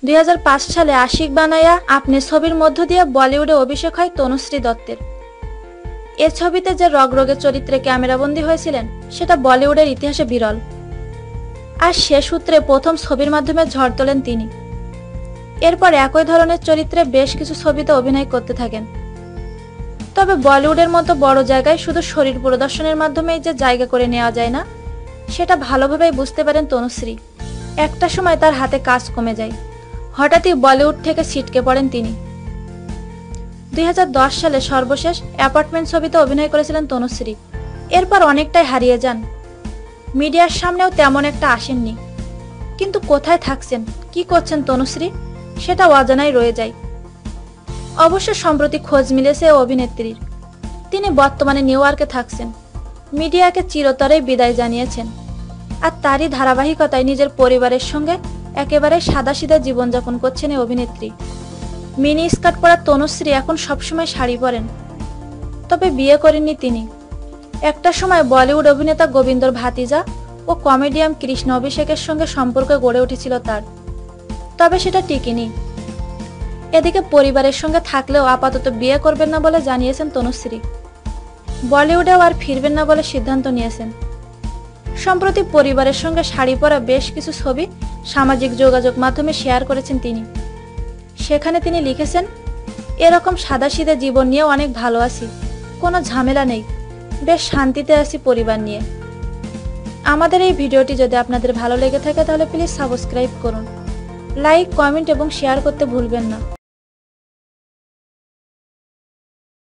2005 সালে আশিক বানায়া আপনি ছবির মধ্য দিয়ে বলিউডে অভিষেক হয় তনুশ্রী দত্তের। এ ছবিতে যে রগরগে চরিত্রে ক্যামেরাবন্দী হয়েছিলেন সেটা বলিউডের ইতিহাসে বিরল। আর সে সূত্রে প্রথম ছবির মাধ্যমে ঝড় তোলেন তিনি। এরপর একই ধরনের চরিত্রে বেশ কিছু ছবিতে অভিনয় করতে থাকেন। তবে বলিউডের মতো বড় জায়গায় শুধু শরীর প্রদর্শনের মাধ্যমেই যে জায়গা করে নেওয়া যায় না, সেটা ভালোভাবেই বুঝতে পারেন তনুশ্রী। একটা সময় তার হাতে কাজ কমে যায়, হঠাৎই বলিউড থেকে ছিটকে পড়েন তিনি। 2010 সালে সর্বশেষ অ্যাপার্টমেন্ট ছবিতে অভিনয় করেছিলেন তনুশ্রী। এরপর অনেকটাই হারিয়ে যান, মিডিয়ার সামনেও তেমন একটা আসেননি। কিন্তু কোথায় থাকছেন, কি করছেন তনুশ্রী, সেটা অজানাই রয়ে যায়। অবশ্য সম্প্রতি খোঁজ মিলেছে অভিনেত্রীর। তিনি বর্তমানে নিউ ইয়র্কে থাকছেন, মিডিয়াকে চিরতরেই বিদায় জানিয়েছেন। আর তারই ধারাবাহিকতায় নিজের পরিবারের সঙ্গে একেবারে সাদাসিধা জীবনযাপন করছেন এই অভিনেত্রী। মিনি স্কার্ট পরা তনুশ্রী এখন সবসময় শাড়ি পরেন। তবে বিয়ে করেননি তিনি। একটা সময় বলিউড অভিনেতা গোবিন্দর ভাতিজা ও কমেডিয়ান কৃষ্ণ অভিষেকের সঙ্গে সম্পর্ক গড়ে উঠেছিল তার, তবে সেটা টিকেনি। এদিকে পরিবারের সঙ্গে থাকলেও আপাতত বিয়ে করবেন না বলে জানিয়েছেন তনুশ্রী। বলিউডেও আর ফিরবেন না বলে সিদ্ধান্ত নিয়েছেন। সম্প্রতি পরিবারের সঙ্গে শাড়ি পরা বেশ কিছু ছবি সামাজিক যোগাযোগ মাধ্যমে শেয়ার করেছেন তিনি। সেখানে তিনি লিখেছেন, এরকম সাদাসিধা জীবন নিয়ে অনেক ভালো আছি, কোনো ঝামেলা নেই, বেশ শান্তিতে আছি পরিবার নিয়ে। আমাদের এই ভিডিওটি যদি আপনাদের ভালো লেগে থাকে তাহলে প্লিজ সাবস্ক্রাইব করুন, লাইক, কমেন্ট এবং শেয়ার করতে ভুলবেন না।